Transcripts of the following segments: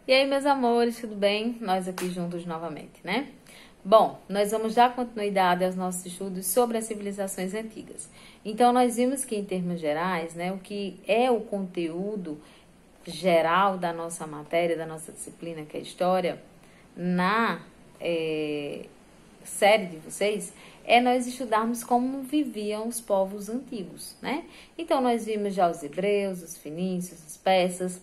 E aí, meus amores, tudo bem? Nós aqui juntos novamente, né? Bom, nós vamos dar continuidade aos nossos estudos sobre as civilizações antigas. Então, nós vimos que, em termos gerais, né, o que é o conteúdo geral da nossa matéria, da nossa disciplina, que é História, na série de vocês, é nós estudarmos como viviam os povos antigos, né? Então, nós vimos já os hebreus, os fenícios, os persas.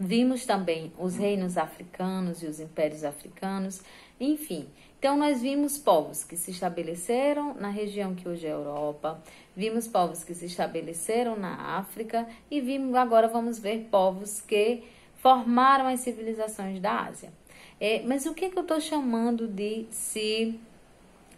Vimos também os reinos africanos e os impérios africanos, enfim. Então, nós vimos povos que se estabeleceram na região que hoje é a Europa, vimos povos que se estabeleceram na África e agora vamos ver povos que formaram as civilizações da Ásia. Mas o que eu estou chamando de se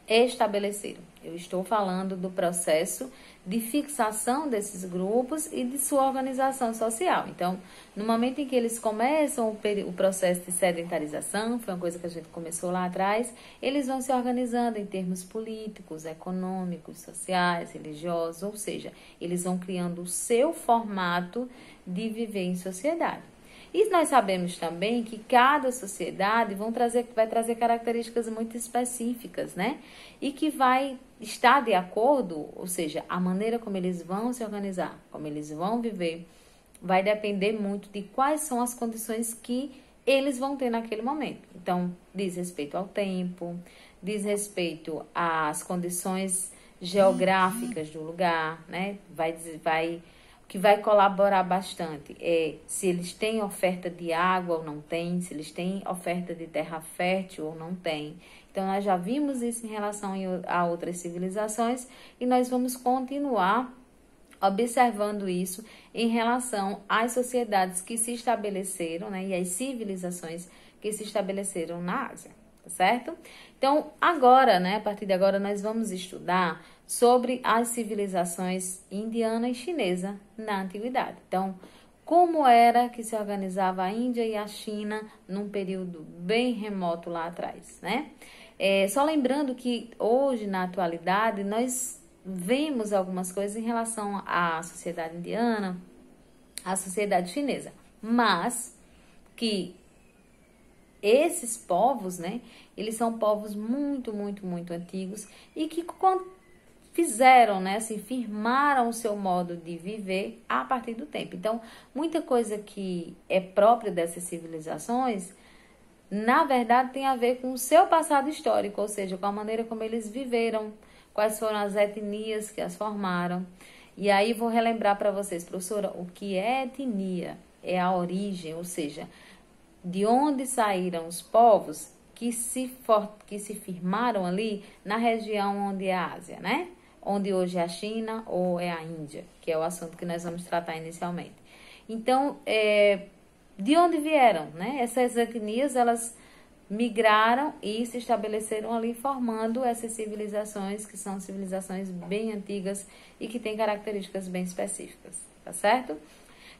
estabeleceram? Eu estou falando do processo de fixação desses grupos e de sua organização social. Então, no momento em que eles começam o processo de sedentarização, foi uma coisa que a gente começou lá atrás, eles vão se organizando em termos políticos, econômicos, sociais, religiosos, ou seja, eles vão criando o seu formato de viver em sociedade. E nós sabemos também que cada sociedade vai trazer características muito específicas, né? E que vai estar de acordo, ou seja, a maneira como eles vão se organizar, como eles vão viver, vai depender muito de quais são as condições que eles vão ter naquele momento. Então, diz respeito ao tempo, diz respeito às condições geográficas do lugar, né? Que vai colaborar bastante se eles têm oferta de água ou não tem, se eles têm oferta de terra fértil ou não tem. Então, nós já vimos isso em relação a outras civilizações e nós vamos continuar observando isso em relação às sociedades que se estabeleceram, né, e às civilizações que se estabeleceram na Ásia, tá certo? Então, agora, né, a partir de agora, nós vamos estudar sobre as civilizações indiana e chinesa na antiguidade. Então, como era que se organizava a Índia e a China num período bem remoto lá atrás, né? Só lembrando que hoje, na atualidade, nós vemos algumas coisas em relação à sociedade indiana, à sociedade chinesa, mas que esses povos, né, eles são povos muito, muito, muito antigos e que fizeram, né, assim, firmaram o seu modo de viver a partir do tempo. Então, muita coisa que é própria dessas civilizações, na verdade, tem a ver com o seu passado histórico, ou seja, com a maneira como eles viveram, quais foram as etnias que as formaram. E aí vou relembrar para vocês, professora, o que é etnia? É a origem, ou seja, de onde saíram os povos que se firmaram ali na região onde é a Ásia, né? Onde hoje é a China ou é a Índia, que é o assunto que nós vamos tratar inicialmente. Então, de onde vieram, né? Essas etnias, elas migraram e se estabeleceram ali, formando essas civilizações, que são civilizações bem antigas e que têm características bem específicas, tá certo?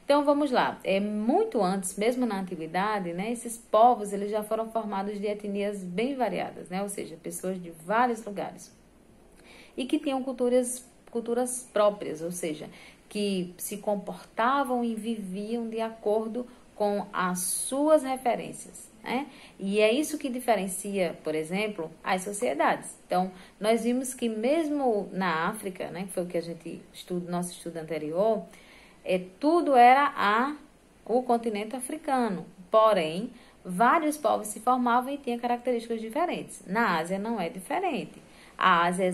Então, vamos lá. Muito antes, mesmo na antiguidade, né, esses povos eles já foram formados de etnias bem variadas, né? Ou seja, pessoas de vários lugares. E que tinham culturas próprias, ou seja, que se comportavam e viviam de acordo com as suas referências, né? E é isso que diferencia, por exemplo, as sociedades. Então, nós vimos que mesmo na África, né, que foi o que a gente nosso estudo anterior, tudo era o continente africano. Porém, vários povos se formavam e tinham características diferentes. Na Ásia não é diferente. A Ásia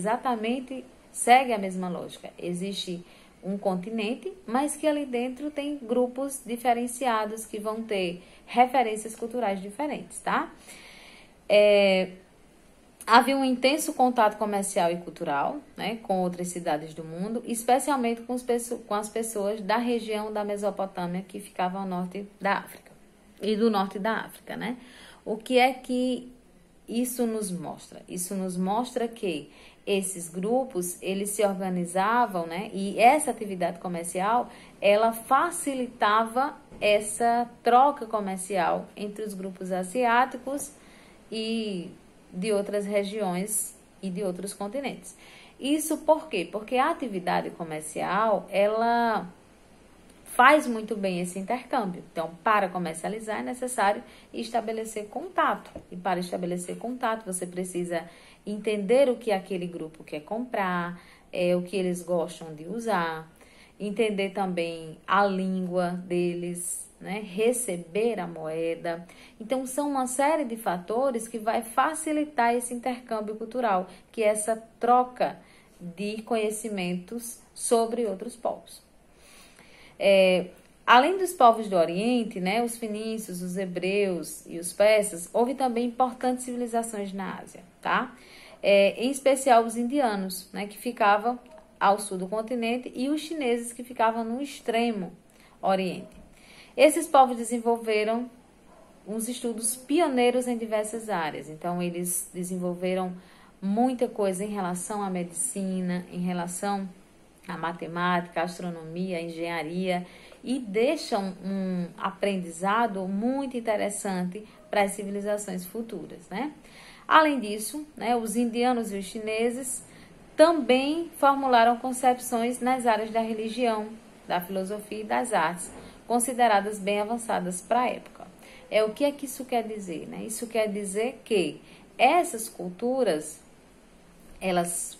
segue a mesma lógica. Existe um continente, mas que ali dentro tem grupos diferenciados que vão ter referências culturais diferentes, tá? Havia um intenso contato comercial e cultural, né, com outras cidades do mundo, especialmente com as pessoas da região da Mesopotâmia, que ficava ao norte da África, e do norte da África, né? O que é que isso nos mostra? Isso nos mostra que esses grupos, eles se organizavam, né? E essa atividade comercial, ela facilitava essa troca comercial entre os grupos asiáticos e de outras regiões e de outros continentes. Isso por quê? Porque a atividade comercial, ela faz muito bem esse intercâmbio. Então, para comercializar é necessário estabelecer contato. E para estabelecer contato, você precisa entender o que aquele grupo quer comprar, o que eles gostam de usar, entender também a língua deles, né? Receber a moeda. Então, são uma série de fatores que vai facilitar esse intercâmbio cultural, que é essa troca de conhecimentos sobre outros povos. Além dos povos do Oriente, né, os fenícios, os hebreus e os persas, houve também importantes civilizações na Ásia, tá? Em especial os indianos, né, que ficavam ao sul do continente, e os chineses, que ficavam no extremo oriente. Esses povos desenvolveram uns estudos pioneiros em diversas áreas. Então, eles desenvolveram muita coisa em relação à medicina, em relação à matemática, à astronomia, à engenharia, e deixam um aprendizado muito interessante para as civilizações futuras, né? Além disso, né, os indianos e os chineses também formularam concepções nas áreas da religião, da filosofia e das artes, consideradas bem avançadas para a época. O que é que isso quer dizer, né? Isso quer dizer que essas culturas, elas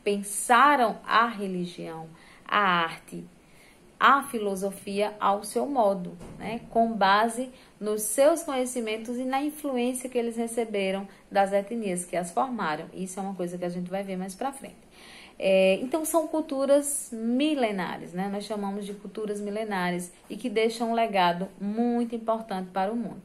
pensaram a religião, a arte, a filosofia ao seu modo, né? Com base nos seus conhecimentos e na influência que eles receberam das etnias que as formaram. Isso é uma coisa que a gente vai ver mais para frente. Então, são culturas milenares, né? Nós chamamos de culturas milenares, e que deixam um legado muito importante para o mundo.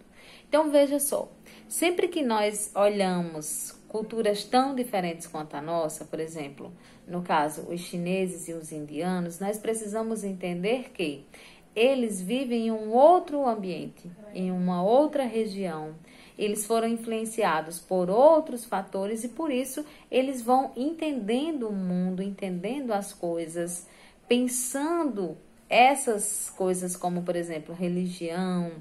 Então, veja só, sempre que nós olhamos culturas tão diferentes quanto a nossa, por exemplo, no caso, os chineses e os indianos, nós precisamos entender que eles vivem em um outro ambiente, em uma outra região. Eles foram influenciados por outros fatores, e por isso eles vão entendendo o mundo, entendendo as coisas, pensando essas coisas como, por exemplo, religião,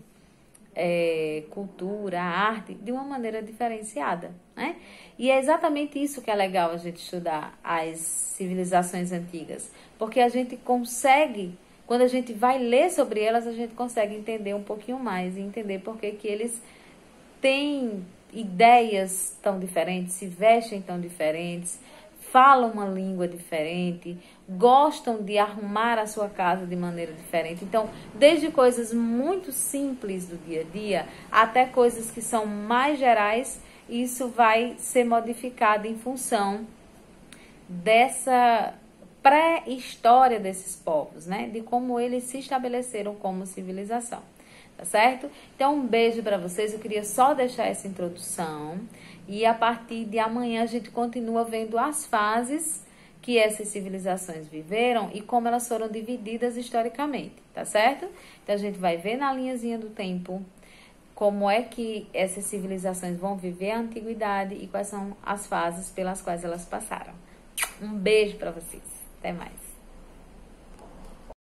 cultura, arte, de uma maneira diferenciada, né? E é exatamente isso que é legal a gente estudar as civilizações antigas, porque a gente consegue, quando a gente vai ler sobre elas, a gente consegue entender um pouquinho mais e entender por que eles têm ideias tão diferentes, se vestem tão diferentes, falam uma língua diferente, gostam de arrumar a sua casa de maneira diferente. Então, desde coisas muito simples do dia a dia até coisas que são mais gerais, isso vai ser modificado em função dessa pré-história desses povos, né? De como eles se estabeleceram como civilização. Tá certo? Então, um beijo para vocês. Eu queria só deixar essa introdução. E a partir de amanhã a gente continua vendo as fases que essas civilizações viveram e como elas foram divididas historicamente, tá certo? Então, a gente vai ver na linhazinha do tempo como é que essas civilizações vão viver a antiguidade e quais são as fases pelas quais elas passaram. Um beijo para vocês. Até mais.